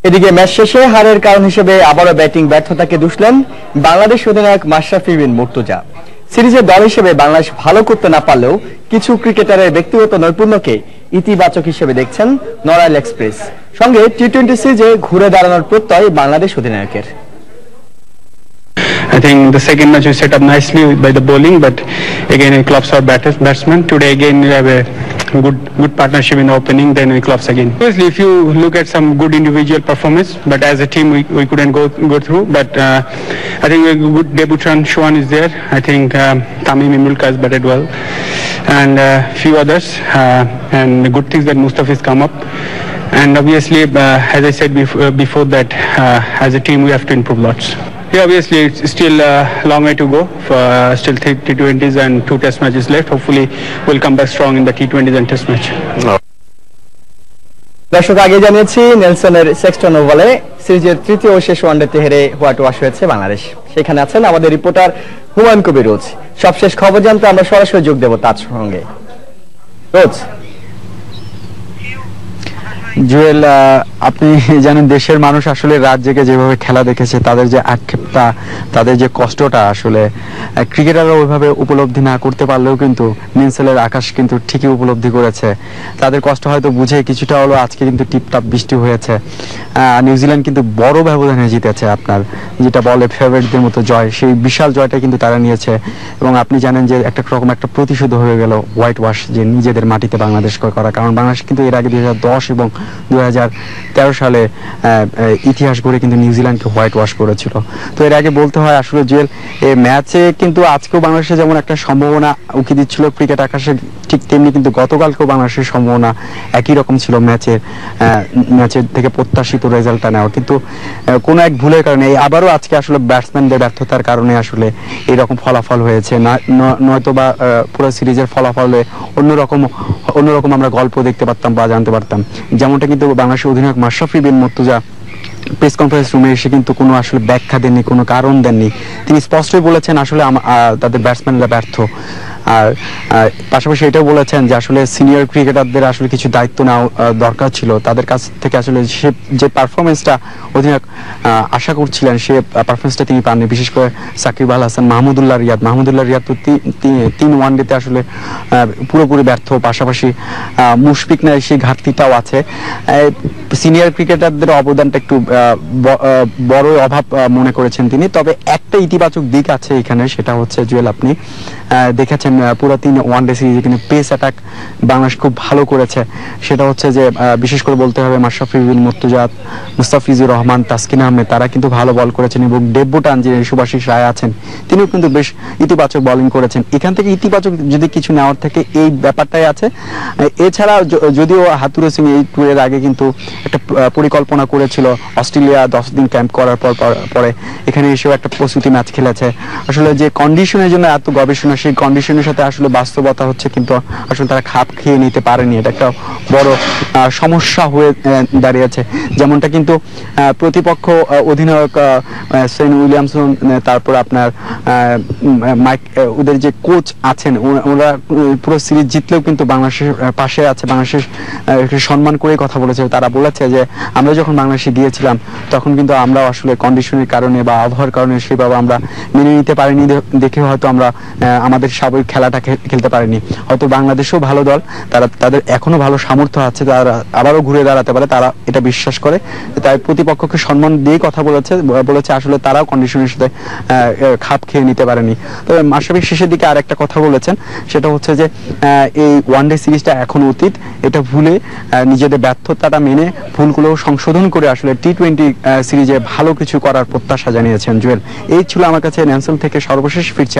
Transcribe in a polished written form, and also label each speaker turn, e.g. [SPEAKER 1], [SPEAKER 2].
[SPEAKER 1] এদিকে ম্যাচ শেষে হারের কারণ হিসেবে আবারও ব্যাটিং ব্যর্থতাকে দুষলেন বাংলাদেশ অধিনায়ক মাশরাফি বিন মুর্তজা। সিরিজের দল হিসেবে বাংলাদেশ ভালো করতে না পারলেও কিছু ক্রিকেটারের ব্যক্তিগত নৈপুণ্যকে ইতিবাচক হিসেবে দেখছেন নড়াইল এক্সপ্রেস। সঙ্গে টি-20 সিরিজে ঘুরে দাঁড়ানোর প্রত্যয় বাংলাদেশ অধিনায়কের।
[SPEAKER 2] I think the second match we set up nicely by the bowling, but again we clubs our batsmen. Today again we have a good partnership in the opening, then we clubs again. Obviously, if you look at some good individual performance, but as a team we couldn't go through. But I think a good debutant Shuan is there. I think Tamim Imulka has batted well, and few others, and the good things that Mustafa has come up. And obviously, as I said before that as a team we have to improve lots. Yeah, obviously it's still a long way to go. Still 3 T20s and 2 test matches left. Hopefully we'll come back strong in the T20s and test match.
[SPEAKER 1] দর্শক আগে জানিয়েছি নেলসনের সেক্সটন ওভালে সিরিজের তৃতীয় ও শেষ ওয়ানডেতে হেরে white wash হয়েছে বাংলাদেশ। সেখানে আছেন আমাদের রিপোর্টার হুমায়ুন কবির রোজ। সবশেষ খবর জানতে আমরা সরাসরি যোগ দেব তার সঙ্গে। রোজ,
[SPEAKER 3] জুয়েল, আপনি জানেন দেশের মানুষ আসলে রাত জেগে যেভাবে খেলা দেখেছে, তাদের যে আক্ষেপটা, তাদের যে কষ্টটা আসলে ক্রিকেটাররা ওইভাবে উপলব্ধি না করতে পারলেও কিন্তু নিউজিল্যান্ডের আকাশ কিন্তু ঠিকই উপলব্ধি করেছে। তাদের কষ্ট হয়তো বুঝে কিছুটা হলো আজকে কিন্তু টিপটাপ বৃষ্টি হয়েছে। নিউজিল্যান্ড কিন্তু বড় ব্যবধানে জিতেছে, আপনার যেটা বলে ফেভারিটদের মতো জয়, সেই বিশাল জয়টা কিন্তু তারা নিয়েছে। এবং আপনি জানেন যে একটা রকম একটা প্রতিশোধ হয়ে গেল হোয়াইট ওয়াশ যে নিজেদের মাটিতে বাংলাদেশকে করা। কারণ বাংলাদেশ কিন্তু এর আগে 2010 এবং 2013 সালে ইতিহাস গড়ে কিন্তু নিউজিল্যান্ডকে হোয়াইট ওয়াশ করেছিল। তো এর আগে বলতে হয় আসলে জুয়েল, এই ম্যাচে কিন্তু আজকেও বাংলাদেশে যেমন একটা সম্ভাবনা উকি দিচ্ছিল ক্রিকেট আকাশে, ঠিক তেমনি কিন্তু গতকালকেও বাংলাদেশের সম্ভাবনা একই রকম ছিল ম্যাচের থেকে প্রত্যাশিত রেজাল্টটা নেওয়া। কিন্তু কোনো এক ভুলের কারণে আবারও আজকে আসলে ব্যাটসম্যানদের ব্যর্থতার কারণে আসলে এইরকম ফলাফল হয়েছে। নয়তো বা পুরো সিরিজের ফলাফলে অন্যরকম আমরা গল্প দেখতে পারতাম বা জানতে পারতাম। যেমনটা কিন্তু বাংলাদেশের অধিনায়ক মাশরাফি বিন মুর্তজা প্রেস কনফারেন্স রুমে এসে কিন্তু কোনো আসলে ব্যাখ্যা দেননি, কোনো কারণ দেননি। তিনি স্পষ্টই বলেছেন আসলে তাদের ব্যাটসম্যানরা ব্যর্থ। আর পাশাপাশি এটাও বলেছেন যে আসলে সিনিয়র ক্রিকেটারদের আসলে কিছু দায়িত্ব নেওয়া দরকার ছিল। তাদের কাছ থেকে আসলে যে পারফরমেন্সটা অধিনায়ক আশা করছিলেন সে পারফরমেন্সটা তিনি পাননি। বিশেষ করে সাকিব আল হাসান, মাহমুদুল্লাহ রিয়াদ তো 3 ওয়ানডেতে আসলে পুরোপুরি ব্যর্থ। পাশাপাশি মুশফিক নাই, সেই ঘাটতিটাও আছে। সিনিয়র ক্রিকেটারদের অবদানটা একটু বড় অভাব মনে করেছেন তিনি। তবে একটা ইতিবাচক দিক আছে এখানে, সেটা হচ্ছে জুয়েল, আপনি দেখেছেন পুরো 3 ওয়ানডে সিরিজে কিন্তু পেস অ্যাটাক বাংলাদেশ খুব ভালো করেছে। সেটা হচ্ছে যে বিশেষ করে বলতে হবে মাশরাফি বিন মুর্তজা, মুস্তাফিজুর রহমান, তাসকিন আহমেদ, তারা কিন্তু ভালো বল করেছেন। এবং ডেব্যুটান যে সুভাষিস রায় আছেন তিনিও কিন্তু বেশ ইতিবাচক বোলিং করেছেন। এখান থেকে ইতিবাচক যদি কিছু নেওয়ার থেকে এই ব্যাপারটাই আছে। এছাড়া যদিও হাতুরে সিং এই ট্যুরের আগে কিন্তু একটা পরিকল্পনা করেছিল, অস্ট্রেলিয়া 10 দিন ক্যাম্প করার পরে এখানে এসেও একটা প্রস্তুতি ম্যাচ খেলেছে। আসলে যে কন্ডিশনের জন্য এত গবেষণা, সেই কন্ডিশনের সাথে আসলে বাস্তবতা হচ্ছে কিন্তু আসলে তারা খাপ খেয়ে নিতে পারেনি। এটা একটা বড় সমস্যা হয়ে দাঁড়িয়েছে। যেমনটা কিন্তু প্রতিপক্ষ অধিনায়ক সেন উইলিয়ামসন, তারপর আপনার মাইক, ওদের যে কোচ আছেন, ওরা পুরো সিরিজ জিতলেও কিন্তু বাংলাদেশের পাশে আছে, বাংলাদেশের সম্মান করে কথা বলেছে। তারা বলেছে যে আমরা যখন বাংলাদেশে গিয়েছিলাম তখন কিন্তু আমরা আসলে কন্ডিশনের কারণে বা আবহাওয়ার কারণে সেভাবে আমরা মেনে নিতে পারিনি, দেখে হয়তো আমরা আমাদের স্বাভাবিক খেলাটা খেলতে পারিনি। হয়তো বাংলাদেশও ভালো দল, তাদের এখনো ভালো সামর্থ্য আছে, তারা আবারও ঘুরে দাঁড়াতে পারে, তারা এটা বিশ্বাস করে। তাই প্রতিপক্ষকে সম্মান দিয়ে কথা বলেছে আসলে তারাও কন্ডিশনের সাথে খাপ খেয়ে নিতে পারেনি। তবে মাশরাফি শেষের দিকে আর একটা কথা বলেছেন, সেটা হচ্ছে যে এই ওয়ানডে সিরিজটা এখন অতীত, এটা ভুলে নিজেদের ব্যর্থতাটা মেনে ভুলগুলো সংশোধন করে আসলে টি-20 সিরিজে ভালো কিছু করার প্রত্যাশা জানিয়েছেন। জুয়েল, এই ছিল আমার কাছে ন্যানসেল থেকে সর্বশেষ ফিরছে।